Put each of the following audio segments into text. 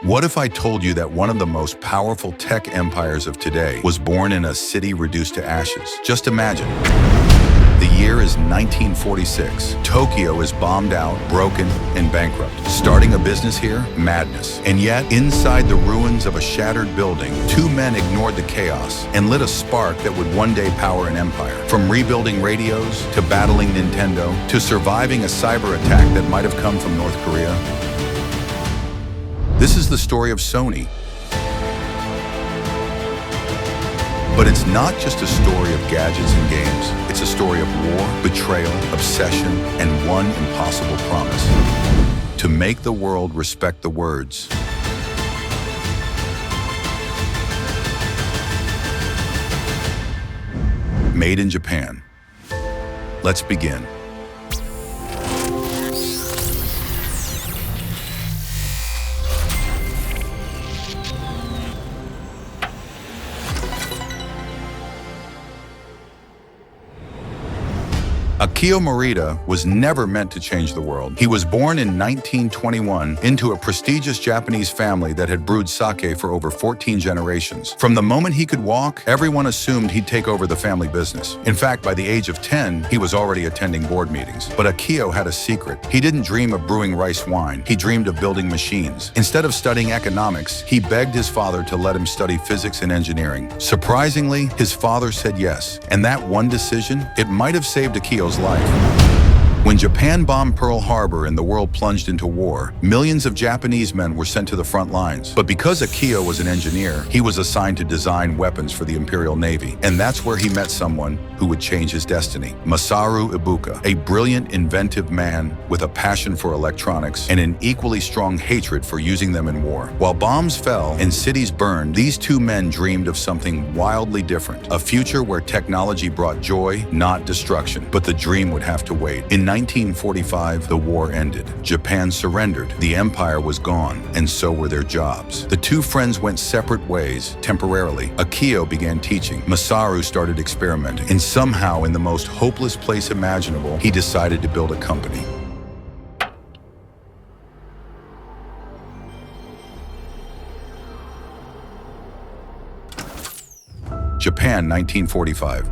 What if I told you that one of the most powerful tech empires of today was born in a city reduced to ashes? Just imagine. The year is 1946. Tokyo is bombed out, broken, and bankrupt. Starting a business here? Madness. And yet, inside the ruins of a shattered building, two men ignored the chaos and lit a spark that would one day power an empire. From rebuilding radios, to battling Nintendo, to surviving a cyber attack that might have come from North Korea. This is the story of Sony. But it's not just a story of gadgets and games. It's a story of war, betrayal, obsession, and one impossible promise: to make the world respect the words. Made in Japan. Let's begin. Akio Morita was never meant to change the world. He was born in 1921 into a prestigious Japanese family that had brewed sake for over 14 generations. From the moment he could walk, everyone assumed he'd take over the family business. In fact, by the age of 10, he was already attending board meetings. But Akio had a secret. He didn't dream of brewing rice wine. He dreamed of building machines. Instead of studying economics, he begged his father to let him study physics and engineering. Surprisingly, his father said yes. And that one decision, it might have saved Akio's life. When Japan bombed Pearl Harbor and the world plunged into war, millions of Japanese men were sent to the front lines. But because Akio was an engineer, he was assigned to design weapons for the Imperial Navy. And that's where he met someone who would change his destiny: Masaru Ibuka, a brilliant, inventive man with a passion for electronics and an equally strong hatred for using them in war. While bombs fell and cities burned, these two men dreamed of something wildly different: a future where technology brought joy, not destruction. But the dream would have to wait. In 1945, the war ended. Japan surrendered. The empire was gone, and so were their jobs. The two friends went separate ways, temporarily. Akio began teaching. Masaru started experimenting. And somehow, in the most hopeless place imaginable, he decided to build a company. Japan, 1945.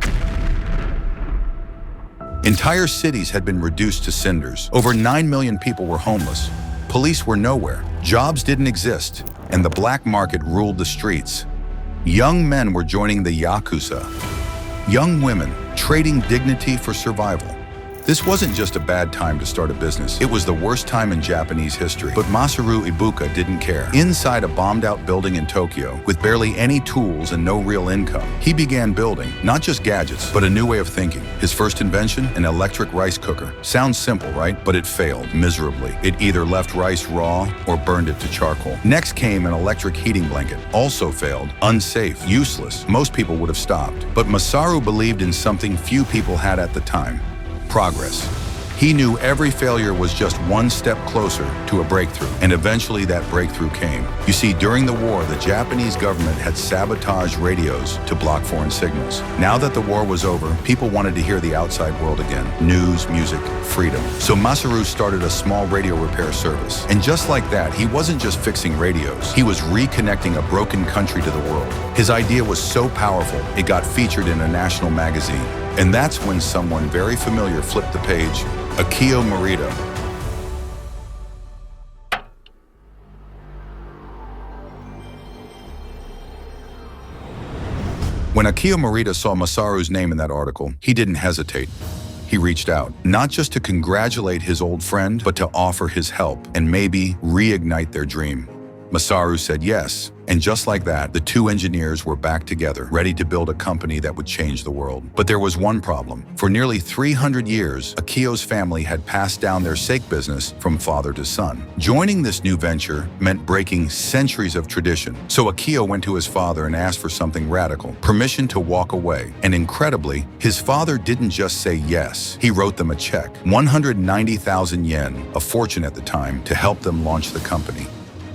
Entire cities had been reduced to cinders. Over 9 million people were homeless. Police were nowhere. Jobs didn't exist, and the black market ruled the streets. Young men were joining the Yakuza. Young women trading dignity for survival. This wasn't just a bad time to start a business. It was the worst time in Japanese history. But Masaru Ibuka didn't care. Inside a bombed-out building in Tokyo, with barely any tools and no real income, he began building not just gadgets, but a new way of thinking. His first invention, an electric rice cooker. Sounds simple, right? But it failed miserably. It either left rice raw or burned it to charcoal. Next came an electric heating blanket. Also failed. Unsafe. Useless. Most people would have stopped. But Masaru believed in something few people had at the time: progress. He knew every failure was just one step closer to a breakthrough, and eventually that breakthrough came. You see, during the war, the Japanese government had sabotaged radios to block foreign signals. Now that the war was over, people wanted to hear the outside world again. News, music, freedom. So Masaru started a small radio repair service. And just like that, he wasn't just fixing radios. He was reconnecting a broken country to the world. His idea was so powerful, it got featured in a national magazine. And that's when someone very familiar flipped the page: Akio Morita. When Akio Morita saw Masaru's name in that article, he didn't hesitate. He reached out, not just to congratulate his old friend, but to offer his help and maybe reignite their dream. Masaru said yes, and just like that, the two engineers were back together, ready to build a company that would change the world. But there was one problem. For nearly 300 years, Akio's family had passed down their sake business from father to son. Joining this new venture meant breaking centuries of tradition. So Akio went to his father and asked for something radical: permission to walk away. And incredibly, his father didn't just say yes. He wrote them a check, 190,000 yen, a fortune at the time, to help them launch the company.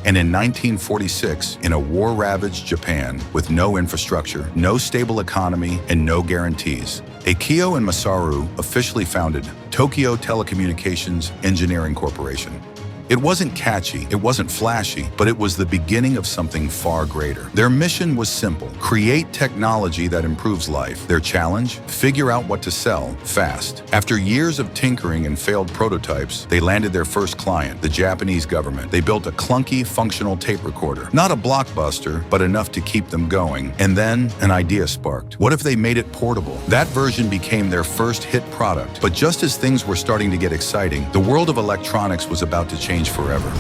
And in 1946, in a war-ravaged Japan with no infrastructure, no stable economy, and no guarantees, Akio and Masaru officially founded Tokyo Telecommunications Engineering Corporation. It wasn't catchy, it wasn't flashy, but it was the beginning of something far greater. Their mission was simple: create technology that improves life. Their challenge? Figure out what to sell fast. After years of tinkering and failed prototypes, they landed their first client, the Japanese government. They built a clunky, functional tape recorder. Not a blockbuster, but enough to keep them going. And then an idea sparked. What if they made it portable? That version became their first hit product. But just as things were starting to get exciting, the world of electronics was about to change forever.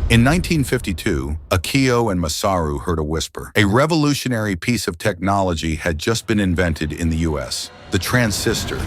In 1952, Akio and Masaru heard a whisper. A revolutionary piece of technology had just been invented in the US, the transistor.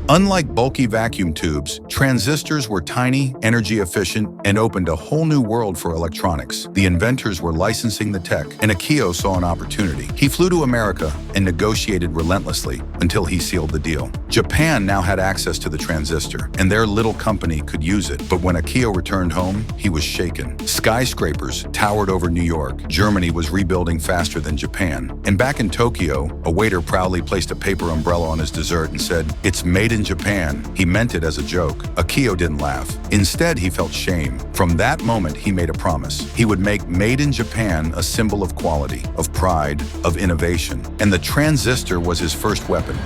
Unlike bulky vacuum tubes, transistors were tiny, energy efficient, and opened a whole new world for electronics. The inventors were licensing the tech, and Akio saw an opportunity. He flew to America and negotiated relentlessly until he sealed the deal. Japan now had access to the transistor, and their little company could use it. But when Akio returned home, he was shaken. Skyscrapers towered over New York. Germany was rebuilding faster than Japan. And back in Tokyo, a waiter proudly placed a paper umbrella on his dessert and said, "It's made in Japan." He meant it as a joke. Akio didn't laugh. Instead, he felt shame. From that moment, he made a promise. He would make Made in Japan a symbol of quality, of pride, of innovation. And the transistor was his first weapon.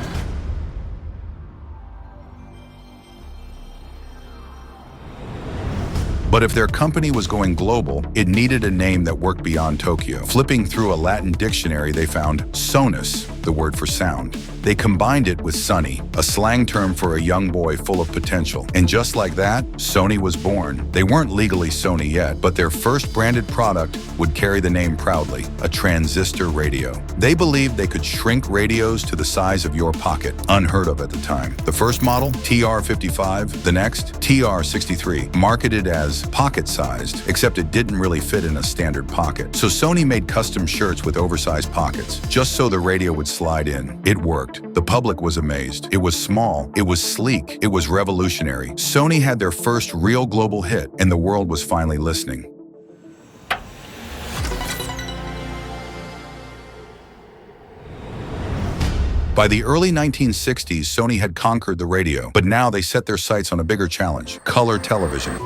But if their company was going global, it needed a name that worked beyond Tokyo. Flipping through a Latin dictionary, they found sonus, the word for sound. They combined it with Sonny, a slang term for a young boy full of potential. And just like that, Sony was born. They weren't legally Sony yet, but their first branded product would carry the name proudly, a transistor radio. They believed they could shrink radios to the size of your pocket, unheard of at the time. The first model, TR-55, the next, TR-63, marketed as pocket-sized, except it didn't really fit in a standard pocket. So Sony made custom shirts with oversized pockets, just so the radio would slide in. It worked. The public was amazed. It was small, it was sleek, it was revolutionary. Sony had their first real global hit, and the world was finally listening. By the early 1960s, Sony had conquered the radio, but now they set their sights on a bigger challenge: color television.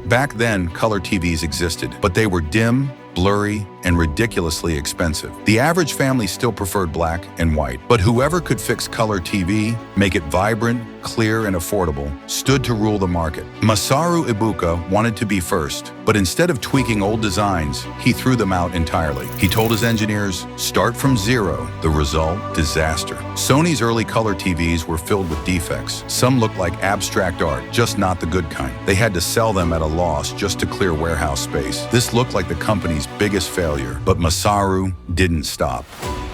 Back then, color TVs existed, but they were dim, blurry, and ridiculously expensive. The average family still preferred black and white, but whoever could fix color TV, make it vibrant, clear, and affordable, stood to rule the market. Masaru Ibuka wanted to be first, but instead of tweaking old designs, he threw them out entirely. He told his engineers, "Start from zero." The result? Disaster. Sony's early color TVs were filled with defects. Some looked like abstract art, just not the good kind. They had to sell them at a loss just to clear warehouse space. This looked like the company's biggest failure, but Masaru didn't stop.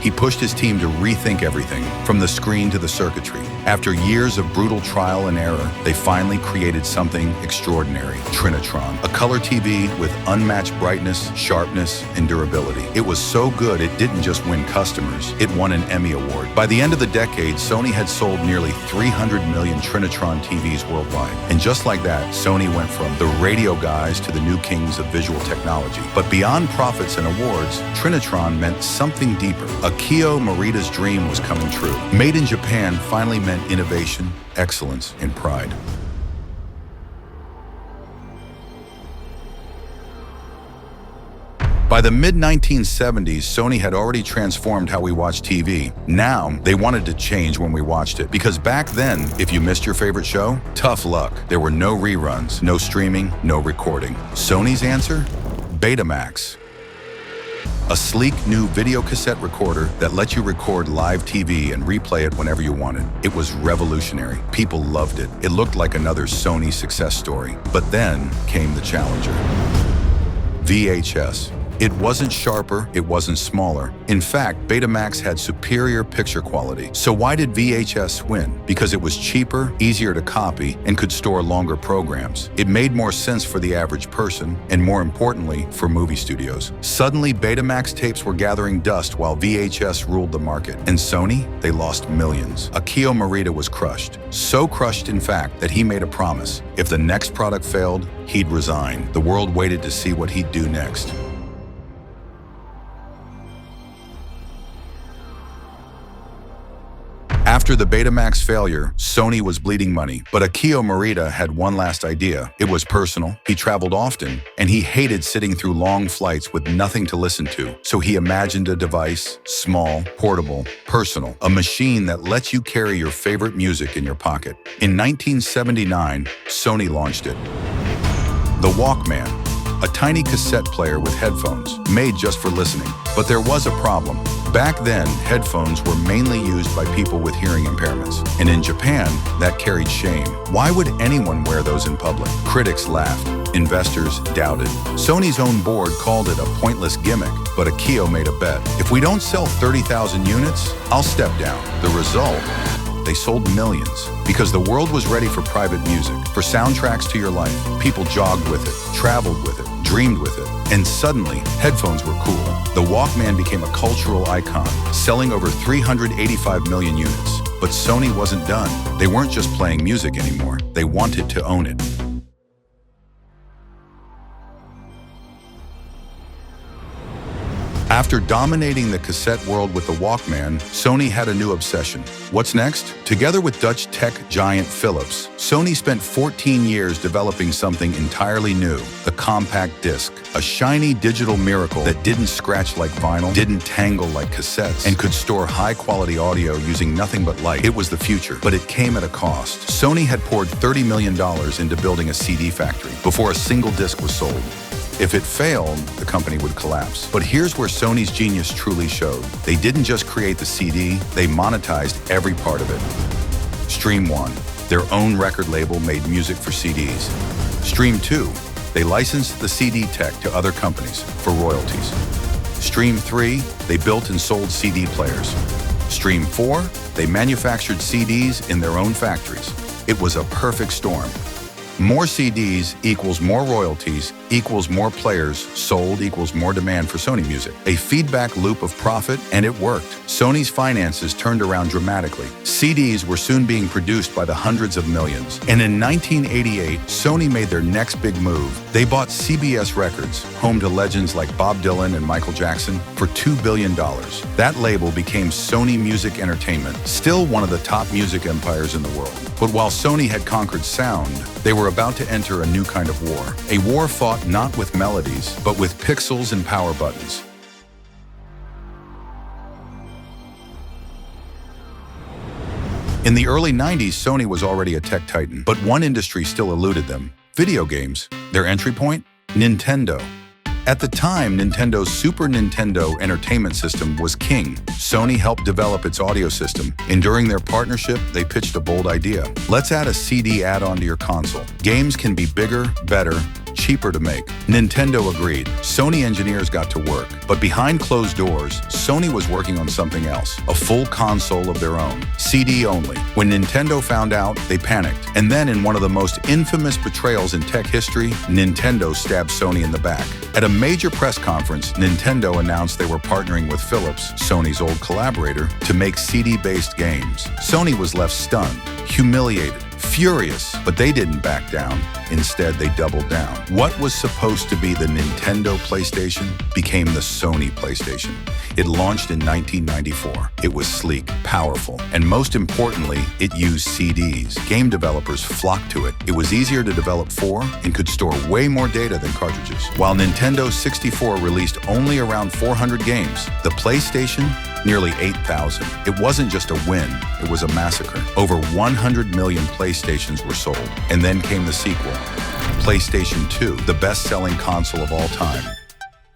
He pushed his team to rethink everything, from the screen to the circuitry. After years of brutal trial and error, they finally created something extraordinary: Trinitron, a color TV with unmatched brightness, sharpness, and durability. It was so good it didn't just win customers, it won an Emmy Award. By the end of the decade, Sony had sold nearly 300 million Trinitron TVs worldwide. And just like that, Sony went from the radio guys to the new kings of visual technology. But beyond profits and awards, Trinitron meant something deeper. Akio Morita's dream was coming true. Made in Japan finally meant innovation, excellence, and pride. By the mid-1970s, Sony had already transformed how we watch TV. Now, they wanted to change when we watched it, because back then, if you missed your favorite show, tough luck. There were no reruns, no streaming, no recording. Sony's answer? Betamax. A sleek new video cassette recorder that let you record live TV and replay it whenever you wanted. It was revolutionary. People loved it. It looked like another Sony success story. But then came the challenger. VHS. It wasn't sharper, it wasn't smaller. In fact, Betamax had superior picture quality. So why did VHS win? Because it was cheaper, easier to copy, and could store longer programs. It made more sense for the average person, and more importantly, for movie studios. Suddenly, Betamax tapes were gathering dust while VHS ruled the market. And Sony? They lost millions. Akio Morita was crushed. So crushed, in fact, that he made a promise. If the next product failed, he'd resign. The world waited to see what he'd do next. After After the Betamax failure, Sony was bleeding money, but Akio Morita had one last idea. It was personal, he traveled often, and he hated sitting through long flights with nothing to listen to. So he imagined a device, small, portable, personal, a machine that lets you carry your favorite music in your pocket. In 1979, Sony launched it. The Walkman, a tiny cassette player with headphones, made just for listening. But there was a problem. Back then, headphones were mainly used by people with hearing impairments. And in Japan, that carried shame. Why would anyone wear those in public? Critics laughed. Investors doubted. Sony's own board called it a pointless gimmick, but Akio made a bet. If we don't sell 30,000 units, I'll step down. The result? They sold millions because the world was ready for private music, for soundtracks to your life. People jogged with it, traveled with it, dreamed with it, and suddenly, headphones were cool. The Walkman became a cultural icon, selling over 385 million units. But Sony wasn't done. They weren't just playing music anymore. They wanted to own it. After dominating the cassette world with the Walkman, Sony had a new obsession. What's next? Together with Dutch tech giant Philips, Sony spent 14 years developing something entirely new, the compact disc, a shiny digital miracle that didn't scratch like vinyl, didn't tangle like cassettes, and could store high-quality audio using nothing but light. It was the future, but it came at a cost. Sony had poured $30 million into building a CD factory before a single disc was sold. If it failed, the company would collapse. But here's where Sony's genius truly showed. They didn't just create the CD, they monetized every part of it. Stream 1, their own record label, made music for CDs. Stream 2, they licensed the CD tech to other companies for royalties. Stream 3, they built and sold CD players. Stream 4, they manufactured CDs in their own factories. It was a perfect storm. More CDs equals more royalties equals more players sold equals more demand for Sony music. A feedback loop of profit, and it worked. Sony's finances turned around dramatically. CDs were soon being produced by the hundreds of millions. And in 1988, Sony made their next big move. They bought CBS Records, home to legends like Bob Dylan and Michael Jackson, for $2 billion. That label became Sony Music Entertainment, still one of the top music empires in the world. But while Sony had conquered sound, they were about to enter a new kind of war. A war fought not with melodies, but with pixels and power buttons. In the early 90s, Sony was already a tech titan, but one industry still eluded them: video games. Their entry point? Nintendo. At the time, Nintendo's Super Nintendo Entertainment System was king. Sony helped develop its audio system, and during their partnership, they pitched a bold idea. Let's add a CD add-on to your console. Games can be bigger, better, cheaper to make. Nintendo agreed. Sony engineers got to work. But behind closed doors, Sony was working on something else, a full console of their own, CD only. When Nintendo found out, they panicked. And then in one of the most infamous betrayals in tech history, Nintendo stabbed Sony in the back. At a major press conference, Nintendo announced they were partnering with Philips, Sony's old collaborator, to make CD-based games. Sony was left stunned, humiliated, furious, but they didn't back down. Instead, they doubled down. What was supposed to be the Nintendo PlayStation became the Sony PlayStation. It launched in 1994. It was sleek, powerful, and most importantly, it used CDs. Game developers flocked to it. It was easier to develop for and could store way more data than cartridges. While Nintendo 64 released only around 400 games, the PlayStation nearly 8,000. It wasn't just a win, it was a massacre. Over 100 million PlayStations were sold. And then came the sequel, PlayStation 2, the best-selling console of all time,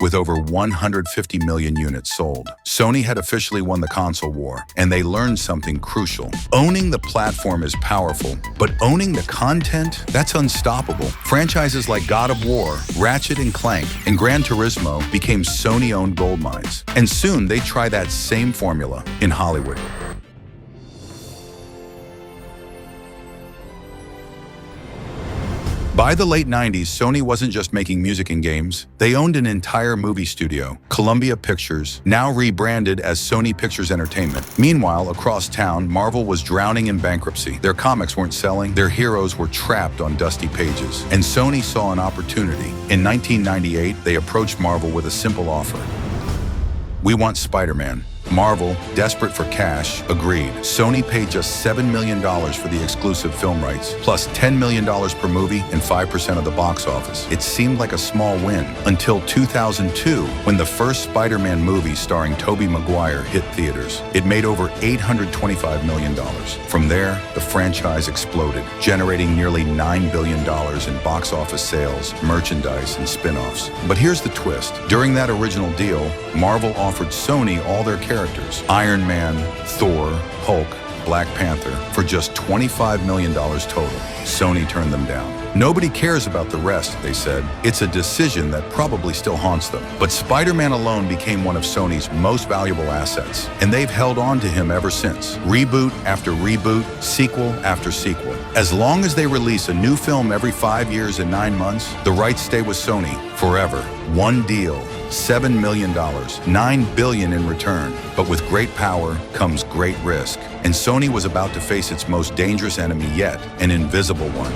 with over 150 million units sold. Sony had officially won the console war, and they learned something crucial. Owning the platform is powerful, but owning the content, that's unstoppable. Franchises like God of War, Ratchet and Clank, and Gran Turismo became Sony-owned goldmines. And soon they try that same formula in Hollywood. By the late 90s, Sony wasn't just making music and games. They owned an entire movie studio, Columbia Pictures, now rebranded as Sony Pictures Entertainment. Meanwhile, across town, Marvel was drowning in bankruptcy. Their comics weren't selling, their heroes were trapped on dusty pages. And Sony saw an opportunity. In 1998, they approached Marvel with a simple offer. We want Spider-Man. Marvel, desperate for cash, agreed. Sony paid just $7 million for the exclusive film rights, plus $10 million per movie and 5% of the box office. It seemed like a small win until 2002, when the first Spider-Man movie starring Tobey Maguire hit theaters. It made over $825 million. From there, the franchise exploded, generating nearly $9 billion in box office sales, merchandise, and spin-offs. But here's the twist. During that original deal, Marvel offered Sony all their characters, Iron Man, Thor, Hulk, Black Panther, for just $25 million total. Sony turned them down. Nobody cares about the rest, they said. It's a decision that probably still haunts them. But Spider-Man alone became one of Sony's most valuable assets, and they've held on to him ever since. Reboot after reboot, sequel after sequel. As long as they release a new film every 5 years and 9 months, the rights stay with Sony forever. One deal, $7 million, $9 billion in return. But with great power comes great risk. And Sony was about to face its most dangerous enemy yet, an invisible one.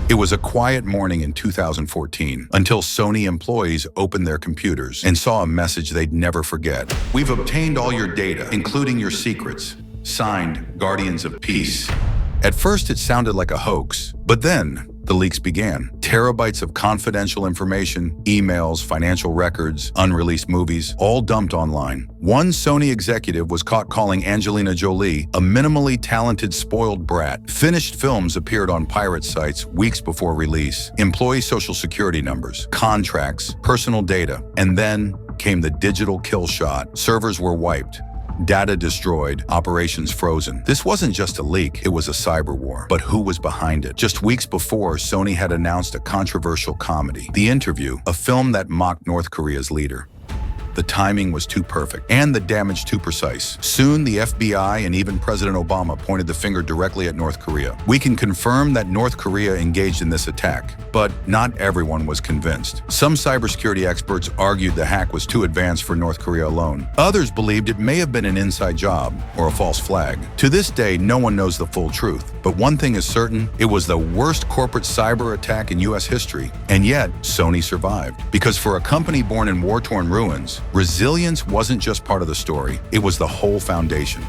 It was a quiet morning in 2014 until Sony employees opened their computers and saw a message they'd never forget. "We've obtained all your data, including your secrets. Signed, Guardians of Peace." At first, it sounded like a hoax, but then the leaks began. Terabytes of confidential information, emails, financial records, unreleased movies, all dumped online. One Sony executive was caught calling Angelina Jolie a minimally talented spoiled brat. Finished films appeared on pirate sites weeks before release. Employee social security numbers, contracts, personal data, and then came the digital kill shot. Servers were wiped. Data destroyed, operations frozen. This wasn't just a leak, it was a cyber war. But who was behind it? Just weeks before, Sony had announced a controversial comedy, The Interview, a film that mocked North Korea's leader. The timing was too perfect, and the damage too precise. Soon, the FBI and even President Obama pointed the finger directly at North Korea. We can confirm that North Korea engaged in this attack, but not everyone was convinced. Some cybersecurity experts argued the hack was too advanced for North Korea alone. Others believed it may have been an inside job or a false flag. To this day, no one knows the full truth. But one thing is certain, it was the worst corporate cyber attack in US history. And yet, Sony survived. Because for a company born in war-torn ruins, resilience wasn't just part of the story, it was the whole foundation.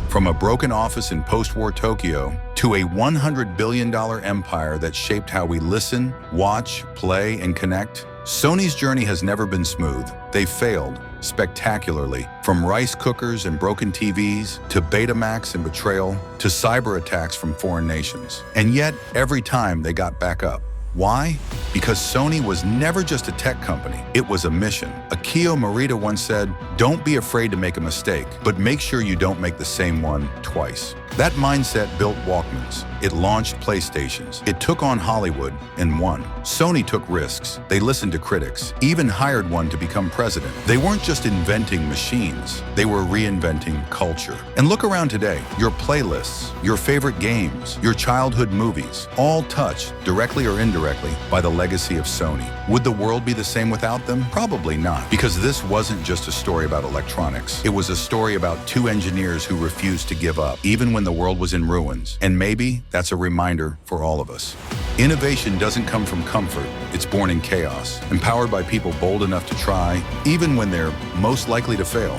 From a broken office in post-war Tokyo to a $100 billion empire that shaped how we listen, watch, play, and connect, Sony's journey has never been smooth. They failed spectacularly, from rice cookers and broken TVs, to Betamax and Betrayal, to cyber attacks from foreign nations. And yet, every time they got back up. Why? Because Sony was never just a tech company, it was a mission. Akio Morita once said, "Don't be afraid to make a mistake, but make sure you don't make the same one twice." That mindset built Walkmans. It launched PlayStations. It took on Hollywood and won. Sony took risks. They listened to critics, even hired one to become president. They weren't just inventing machines, they were reinventing culture. And look around today, your playlists, your favorite games, your childhood movies, all touched, directly or indirectly, by the legacy of Sony. Would the world be the same without them? Probably not, because this wasn't just a story about electronics. It was a story about two engineers who refused to give up, even when the world was in ruins. And maybe that's a reminder for all of us. Innovation doesn't come from comfort, it's born in chaos, empowered by people bold enough to try, even when they're most likely to fail.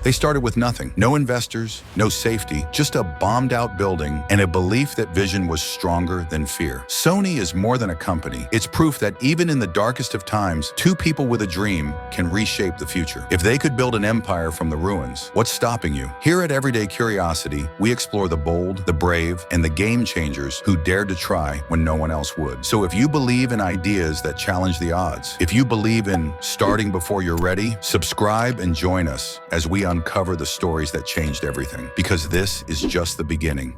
They started with nothing. No investors, no safety, just a bombed-out building and a belief that vision was stronger than fear. Sony is more than a company. It's proof that even in the darkest of times, two people with a dream can reshape the future. If they could build an empire from the ruins, what's stopping you? Here at Everyday Curiosity, we explore the bold, the brave, and the game changers who dared to try when no one else would. So if you believe in ideas that challenge the odds, if you believe in starting before you're ready, subscribe and join us as we uncover the stories that changed everything, because this is just the beginning.